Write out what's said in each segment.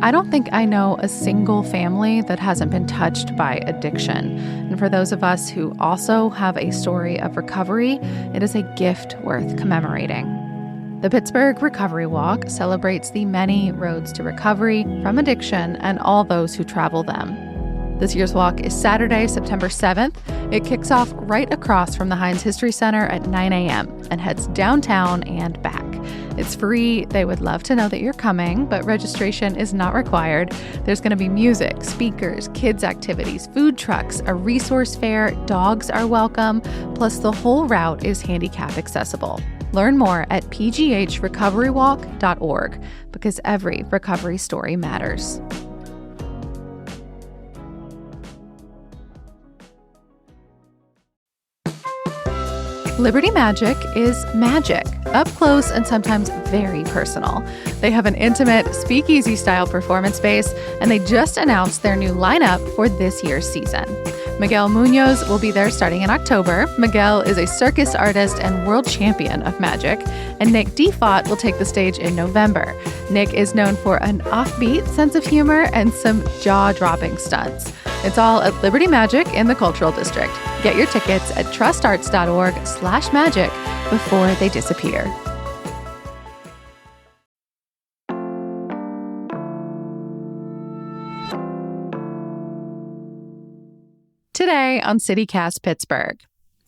I don't think I know a single family that hasn't been touched by addiction. And for those of us who also have a story of recovery, it is a gift worth commemorating. The Pittsburgh Recovery Walk celebrates the many roads to recovery from addiction and all those who travel them. This year's walk is Saturday, September 7th. It kicks off right across from the Heinz History Center at 9 a.m. and heads downtown and back. It's free. They would love to know that you're coming, but registration is not required. There's going to be music, speakers, kids' activities, food trucks, a resource fair, dogs are welcome, plus the whole route is handicap accessible. Learn more at pghrecoverywalk.org because every recovery story matters. Liberty Magic is magic, up close and sometimes very personal. They have an intimate, speakeasy-style performance space, and they just announced their new lineup for this year's season. Miguel Munoz will be there starting in October. Miguel is a circus artist and world champion of magic, and Nick Defott will take the stage in November. Nick is known for an offbeat sense of humor and some jaw-dropping stunts. It's all at Liberty Magic in the Cultural District. Get your tickets at trustarts.org/magic before they disappear. Today on CityCast Pittsburgh,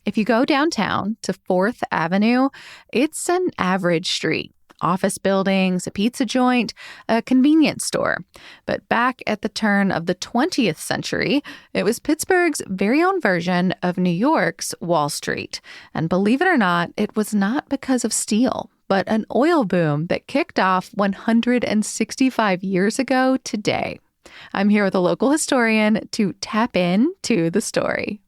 if you go downtown to 4th Avenue, it's an average street. Office buildings, a pizza joint, a convenience store. But back at the turn of the 20th century, it was Pittsburgh's very own version of New York's Wall Street. And believe it or not, it was not because of steel, but an oil boom that kicked off 165 years ago today. I'm here with a local historian to tap into the story.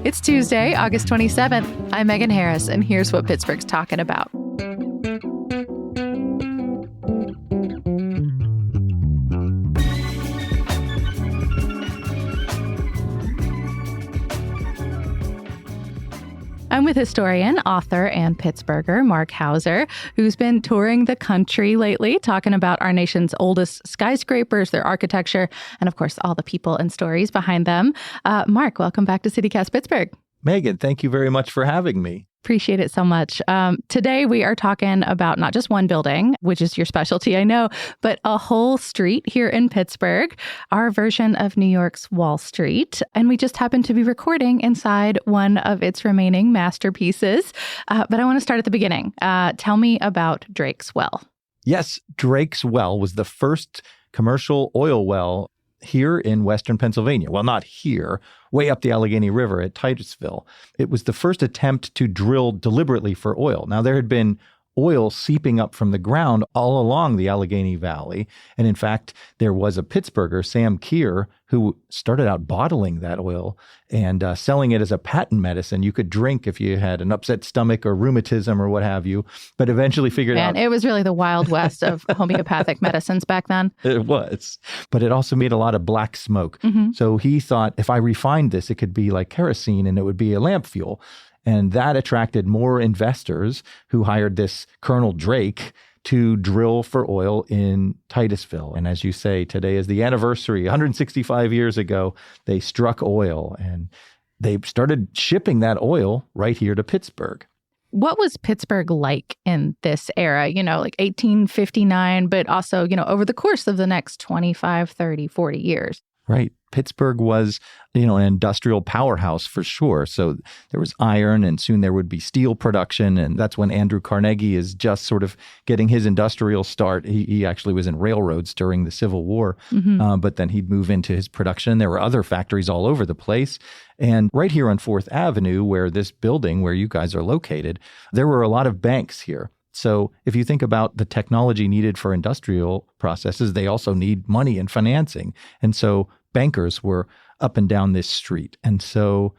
It's Tuesday, August 27th. I'm Megan Harris, and here's what Pittsburgh's talking about. I'm with historian, author, and Pittsburgher Mark Hauser, who's been touring the country lately, talking about our nation's oldest skyscrapers, their architecture, and of course, all the people and stories behind them. Mark, welcome back to CityCast Pittsburgh. Megan, thank you very much for having me. Appreciate it so much. Today, we are talking about not just one building, which is your specialty, I know, but a whole street here in Pittsburgh, our version of New York's Wall Street. And we just happen to be recording inside one of its remaining masterpieces. But I want to start at the beginning. Tell me about Drake's Well. Yes, Drake's Well was the first commercial oil well here in western Pennsylvania. Well, not here, way up the Allegheny River at Titusville. It was the first attempt to drill deliberately for oil. Now, there had been oil seeping up from the ground all along the Allegheny Valley. And in fact, there was a Pittsburgher, Sam Keir, who started out bottling that oil and selling it as a patent medicine you could drink if you had an upset stomach or rheumatism or what have you, but eventually figured out... And it was really the Wild West of homeopathic medicines back then. It was. But it also made a lot of black smoke. Mm-hmm. So he thought, if I refined this, it could be like kerosene and it would be a lamp fuel. And that attracted more investors who hired this Colonel Drake to drill for oil in Titusville. And as you say, today is the anniversary. 165 years ago, they struck oil and they started shipping that oil right here to Pittsburgh. What was Pittsburgh like in this era, like 1859, but also, over the course of the next 25, 30, 40 years? Right. Pittsburgh was, an industrial powerhouse for sure. So there was iron and soon there would be steel production. And that's when Andrew Carnegie is just sort of getting his industrial start. He actually was in railroads during the Civil War, but then he'd move into his production. There were other factories all over the place. And right here on 4th Avenue, where this building, where you guys are located, there were a lot of banks here. So if you think about the technology needed for industrial processes, they also need money and financing. And so bankers were up and down this street. And so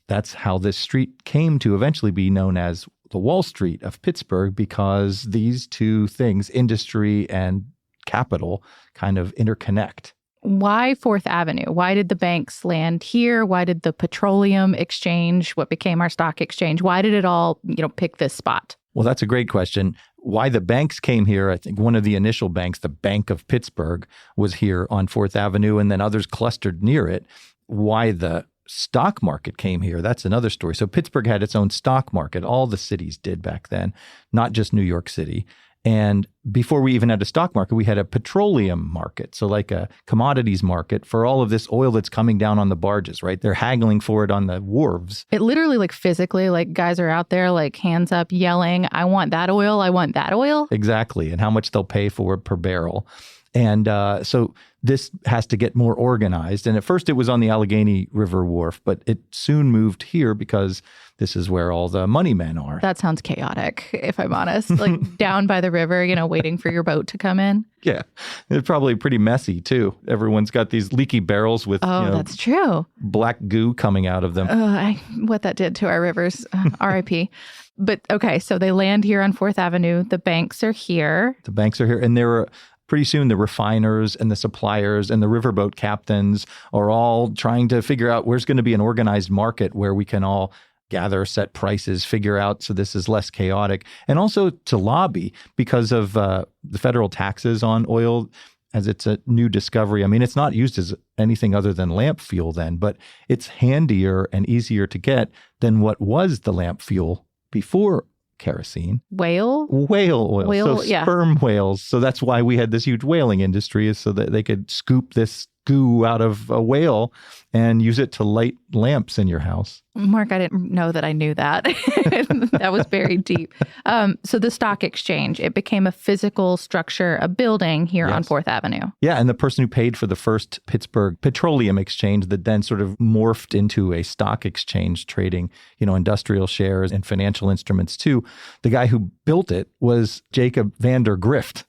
that's how this street came to eventually be known as the Wall Street of Pittsburgh, because these two things, industry and capital, kind of interconnect. Why 4th Avenue? Why did the banks land here? Why did the petroleum exchange, what became our stock exchange, why did it all, pick this spot? Well, that's a great question. Why the banks came here, I think one of the initial banks, the Bank of Pittsburgh, was here on 4th Avenue, and then others clustered near it. Why the stock market came here, that's another story. So Pittsburgh had its own stock market. All the cities did back then, not just New York City. And before we even had a stock market, we had a petroleum market. So like a commodities market for all of this oil that's coming down on the barges, right? They're haggling for it on the wharves. It literally, like physically, like guys are out there like hands up yelling, I want that oil, I want that oil. Exactly. And how much they'll pay for it per barrel. And so this has to get more organized. And at first it was on the Allegheny River Wharf, but it soon moved here because this is where all the money men are. That sounds chaotic, if I'm honest. Like down by the river, waiting for your boat to come in. Yeah. It's probably pretty messy, too. Everyone's got these leaky barrels with that's true. Black goo coming out of them. What that did to our rivers, RIP. But okay, so they land here on 4th Avenue. The banks are here. The banks are here. And there were pretty soon the refiners and the suppliers and the riverboat captains are all trying to figure out where's going to be an organized market where we can all gather, set prices, figure out so this is less chaotic. And also to lobby because of the federal taxes on oil, as it's a new discovery. I mean, it's not used as anything other than lamp fuel then, but it's handier and easier to get than what was the lamp fuel before kerosene. Whale oil. Sperm whales. So that's why we had this huge whaling industry, is so that they could scoop this goo out of a whale and use it to light lamps in your house. Mark, I didn't know that I knew that. That was very deep. So the stock exchange, it became a physical structure, a building here on 4th Avenue. Yeah, and the person who paid for the first Pittsburgh petroleum exchange that then sort of morphed into a stock exchange trading, industrial shares and financial instruments too. The guy who built it was Jacob Vandergrift.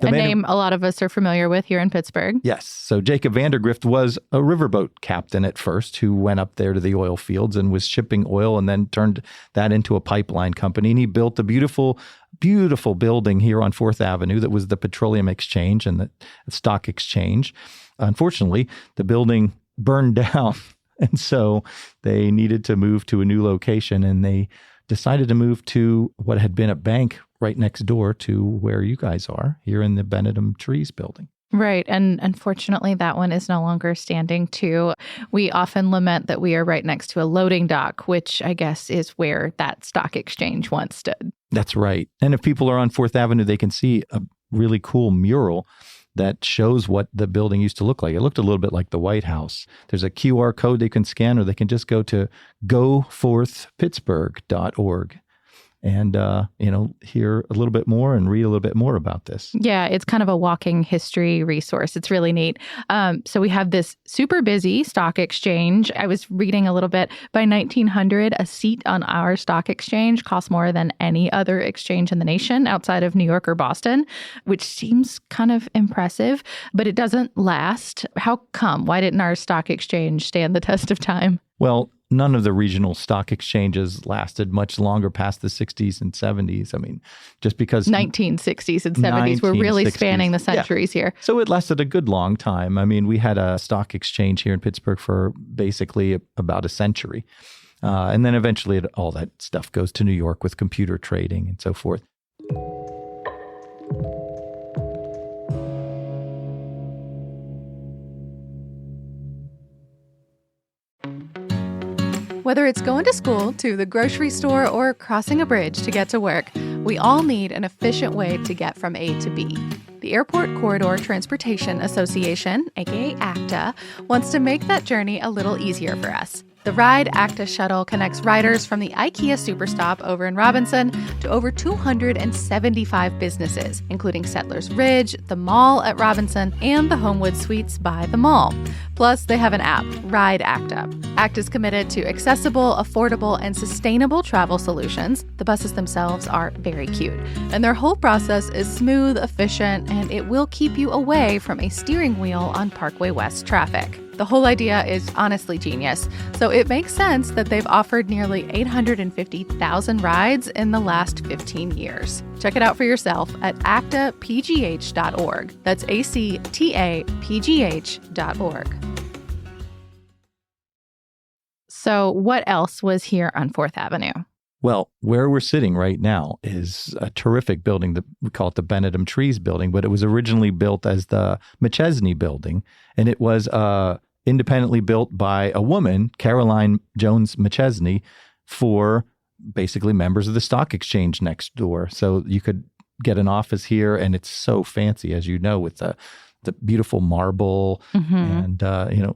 A name a lot of us are familiar with here in Pittsburgh. Yes. So Jacob Vandergrift was a riverboat captain at first who went up there to the oil fields and was shipping oil and then turned that into a pipeline company. And he built a beautiful, beautiful building here on 4th Avenue that was the Petroleum Exchange and the Stock Exchange. Unfortunately, the building burned down. And so they needed to move to a new location, and they decided to move to what had been a bank right next door to where you guys are, here in the Benedum Trees building. Right. And unfortunately, that one is no longer standing too. We often lament that we are right next to a loading dock, which I guess is where that stock exchange once stood. That's right. And if people are on 4th Avenue, they can see a really cool mural that shows what the building used to look like. It looked a little bit like the White House. There's a QR code they can scan, or they can just go to goforthpittsburgh.org and, hear a little bit more and read a little bit more about this. Yeah, it's kind of a walking history resource. It's really neat. So we have this super busy stock exchange. I was reading a little bit. By 1900, a seat on our stock exchange cost more than any other exchange in the nation outside of New York or Boston, which seems kind of impressive, but it doesn't last. How come? Why didn't our stock exchange stand the test of time? Well, none of the regional stock exchanges lasted much longer past the 60s and 70s. I mean, just because 1960s and 70s, we're really spanning the centuries here. So it lasted a good long time. I mean, we had a stock exchange here in Pittsburgh for basically about a century. And then eventually all that stuff goes to New York with computer trading and so forth. Whether it's going to school, to the grocery store, or crossing a bridge to get to work, we all need an efficient way to get from A to B. The Airport Corridor Transportation Association, aka ACTA, wants to make that journey a little easier for us. The Ride ACTA shuttle connects riders from the IKEA Superstop over in Robinson to over 275 businesses, including Settlers Ridge, the mall at Robinson, and the Homewood Suites by the mall. Plus, they have an app, Ride ACTA. ACTA is committed to accessible, affordable, and sustainable travel solutions. The buses themselves are very cute, and their whole process is smooth, efficient, and it will keep you away from a steering wheel on Parkway West traffic. The whole idea is honestly genius. So it makes sense that they've offered nearly 850,000 rides in the last 15 years. Check it out for yourself at actapgh.org. That's actapgh.org. So what else was here on 4th Avenue? Well, where we're sitting right now is a terrific building that we call it the Benedum Trees building, but it was originally built as the McChesney building, and it was independently built by a woman, Caroline Jones McChesney, for basically members of the stock exchange next door. So you could get an office here, and it's so fancy, as you know, with the beautiful marble and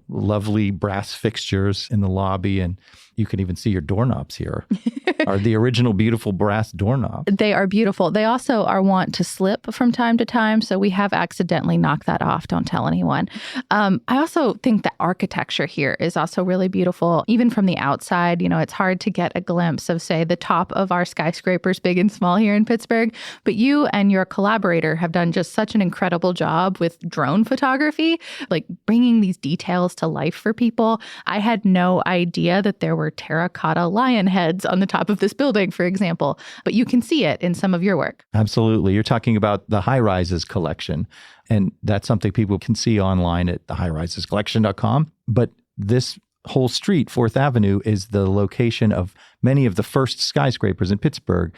lovely brass fixtures in the lobby, and you can even see your doorknobs here are the original beautiful brass doorknobs. They are beautiful. They also are wont to slip from time to time, so we have accidentally knocked that off. Don't tell anyone. I also think the architecture here is also really beautiful, even from the outside. It's hard to get a glimpse of, say, the top of our skyscrapers, big and small here in Pittsburgh. But you and your collaborator have done just such an incredible job with drone photography, like bringing these details to life for people. I had no idea that there were terracotta lion heads on the top of this building, for example, but you can see it in some of your work. Absolutely. You're talking about the High Rises collection, and that's something people can see online at thehighrisescollection.com. But this whole street, 4th Avenue, is the location of many of the first skyscrapers in Pittsburgh,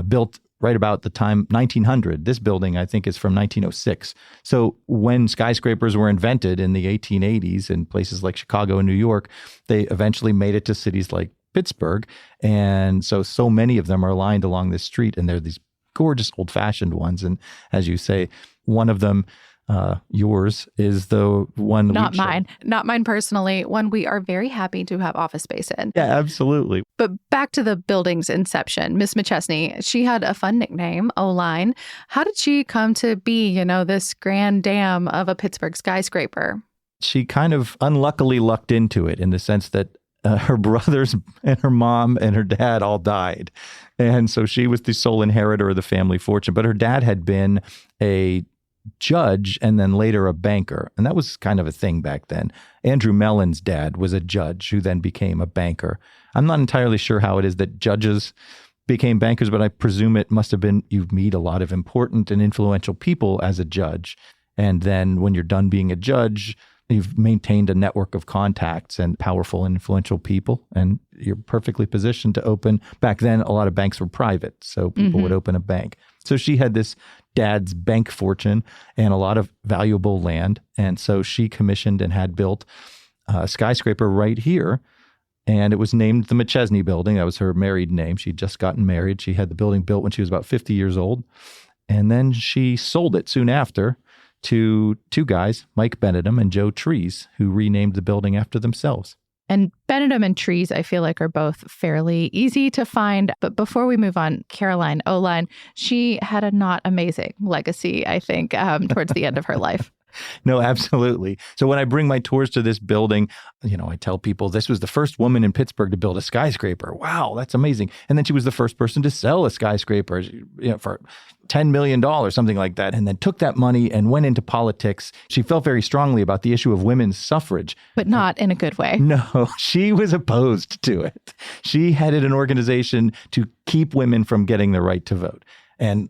built right about the time 1900. This building, I think, is from 1906. So when skyscrapers were invented in the 1880s in places like Chicago and New York, they eventually made it to cities like Pittsburgh. And so many of them are lined along this street, and they're these gorgeous old-fashioned ones. And as you say, one of them, yours, is the one not mine personally, one we are very happy to have office space in. Yeah, absolutely. But back to the building's inception, Miss McChesney, she had a fun nickname, O-Line. How did she come to be, this grand dame of a Pittsburgh skyscraper? She kind of unluckily lucked into it, in the sense that her brothers and her mom and her dad all died. And so she was the sole inheritor of the family fortune. But her dad had been a judge and then later a banker. And that was kind of a thing back then. Andrew Mellon's dad was a judge who then became a banker. I'm not entirely sure how it is that judges became bankers, but I presume it must have been you meet a lot of important and influential people as a judge. And then when you're done being a judge, you've maintained a network of contacts and powerful and influential people, and you're perfectly positioned to open. Back then, a lot of banks were private, so people would open a bank. So she had this dad's bank fortune and a lot of valuable land, and so she commissioned and had built a skyscraper right here, and it was named the McChesney Building. That was her married name. She'd just gotten married. She had the building built when she was about 50 years old, and then she sold it soon after to two guys, Mike Benedum and Joe Trees, who renamed the building after themselves. And Benedum and Trees, I feel like, are both fairly easy to find. But before we move on, Caroline O-Line, she had a not amazing legacy, I think, towards the end of her life. No, absolutely. So when I bring my tours to this building, I tell people this was the first woman in Pittsburgh to build a skyscraper. Wow, that's amazing. And then she was the first person to sell a skyscraper, for $10 million, something like that, and then took that money and went into politics. She felt very strongly about the issue of women's suffrage. But not in a good way. No, she was opposed to it. She headed an organization to keep women from getting the right to vote. And,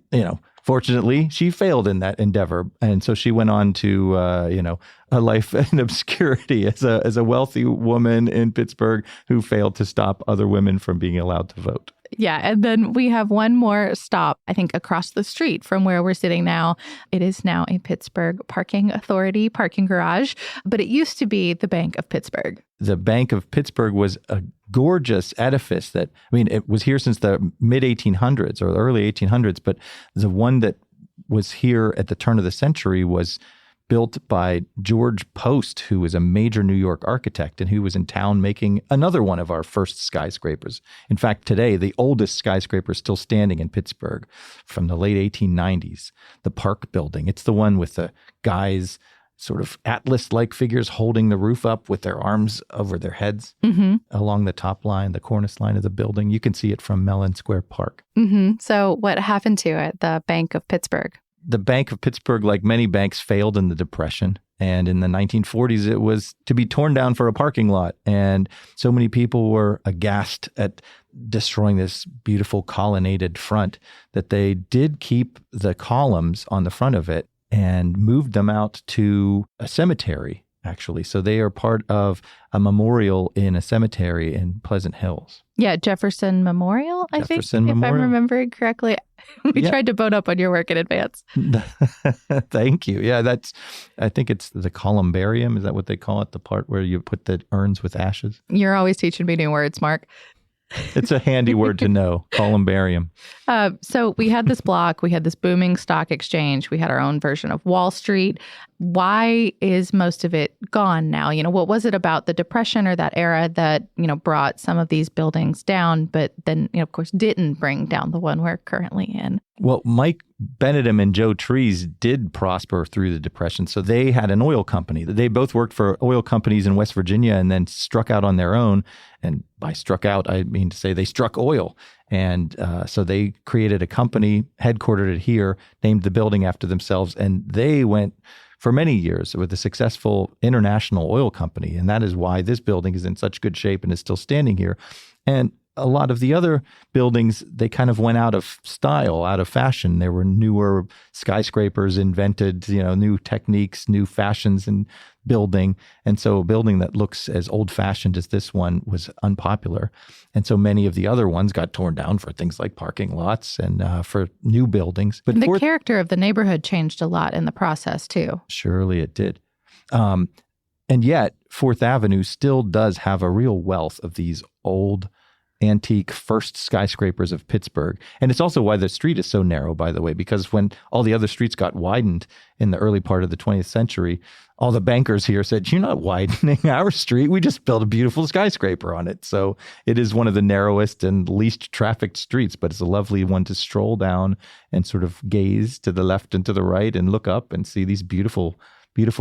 fortunately, she failed in that endeavor. And so she went on to, a life in obscurity as a wealthy woman in Pittsburgh who failed to stop other women from being allowed to vote. Yeah. And then we have one more stop, I think, across the street from where we're sitting now. It is now a Pittsburgh Parking Authority parking garage, but it used to be the Bank of Pittsburgh. The Bank of Pittsburgh was a gorgeous edifice it was here since the mid-1800s or the early 1800s, but the one that was here at the turn of the century was built by George Post, who was a major New York architect and who was in town making another one of our first skyscrapers. In fact, today, the oldest skyscraper still standing in Pittsburgh from the late 1890s, the Park Building. It's the one with the guys, sort of Atlas-like figures holding the roof up with their arms over their heads along the top line, the cornice line of the building. You can see it from Mellon Square Park. So what happened to it, the Bank of Pittsburgh? The Bank of Pittsburgh, like many banks, failed in the Depression. And in the 1940s, it was to be torn down for a parking lot. And so many people were aghast at destroying this beautiful colonnaded front that they did keep the columns on the front of it and moved them out to a cemetery, actually. So they are part of a memorial in a cemetery in Pleasant Hills. Yeah, Jefferson Memorial, I think, if I'm remembering correctly. We tried to bone up on your work in advance. Thank you. Yeah, I think it's the columbarium. Is that what they call it? The part where you put the urns with ashes? You're always teaching me new words, Mark. It's a handy word to know, columbarium. So we had this block, we had this booming stock exchange, we had our own version of Wall Street. Why is most of it gone now? What was it about the Depression or that era that, brought some of these buildings down, but then, of course, didn't bring down the one we're currently in? Well, Mike Benedum and Joe Trees did prosper through the Depression. So they had an oil company. They both worked for oil companies in West Virginia and then struck out on their own. And by struck out, I mean to say they struck oil. And so they created a company, headquartered it here, named the building after themselves. And they went for many years with a successful international oil company. And that is why this building is in such good shape and is still standing here. And a lot of the other buildings, they kind of went out of style, out of fashion. There were newer skyscrapers invented, new techniques, new fashions in building. And so a building that looks as old-fashioned as this one was unpopular. And so many of the other ones got torn down for things like parking lots and for new buildings. But the character of the neighborhood changed a lot in the process, too. Surely it did. And yet, Fourth Avenue still does have a real wealth of these old antique first skyscrapers of Pittsburgh. And it's also why the street is so narrow, by the way, because when all the other streets got widened in the early part of the 20th century, all the bankers here said, "You're not widening our street. We just built a beautiful skyscraper on it." So it is one of the narrowest and least trafficked streets, but it's a lovely one to stroll down and sort of gaze to the left and to the right and look up and see these beautiful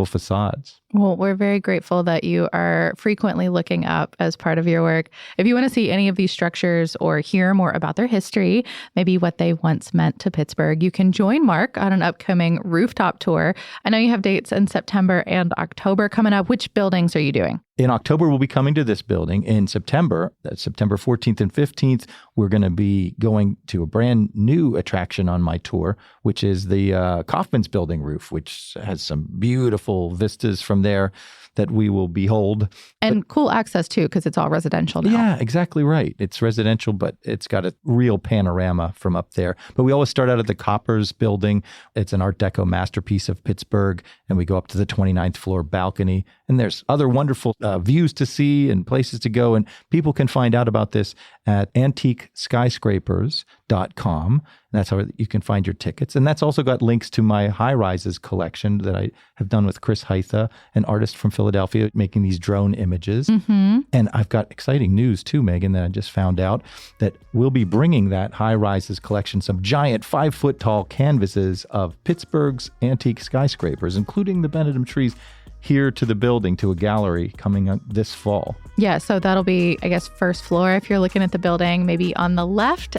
facades. Well, we're very grateful that you are frequently looking up as part of your work. If you want to see any of these structures or hear more about their history, maybe what they once meant to Pittsburgh, you can join Mark on an upcoming rooftop tour. I know you have dates in September and October coming up. Which buildings are you doing? In October, we'll be coming to this building. In September, that's September 14th and 15th, we're going to be going to a brand new attraction on my tour, which is the Kaufman's building roof, which has some beautiful vistas from there that we will behold. And cool access too, because it's all residential now. Yeah, exactly right. It's residential, but it's got a real panorama from up there. But we always start out at the Coppers building. It's an Art Deco masterpiece of Pittsburgh. And we go up to the 29th floor balcony. And there's other wonderful views to see and places to go. And people can find out about this at antiqueskyscrapers.com. And that's how you can find your tickets. And that's also got links to my high rises collection that I have done with Chris Heitha, an artist from Philadelphia, making these drone images. Mm-hmm. And I've got exciting news too, Megan, that I just found out that we'll be bringing that high rises collection, some giant 5-foot tall canvases of Pittsburgh's antique skyscrapers, including the Benedum trees, here to the building, to a gallery coming up this fall. Yeah, so that'll be, I guess, first floor if you're looking at the building, maybe on the left.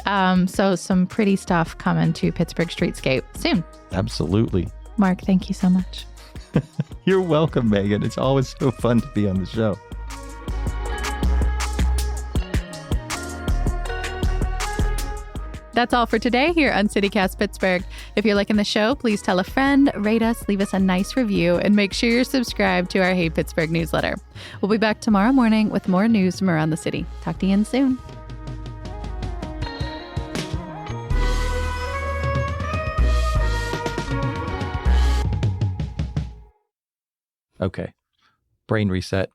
So some pretty stuff coming to Pittsburgh Streetscape soon. Absolutely. Mark, thank you so much. You're welcome, Megan. It's always so fun to be on the show. That's all for today here on CityCast Pittsburgh. If you're liking the show, please tell a friend, rate us, leave us a nice review, and make sure you're subscribed to our Hey Pittsburgh newsletter. We'll be back tomorrow morning with more news from around the city. Talk to you soon. Okay. Brain reset.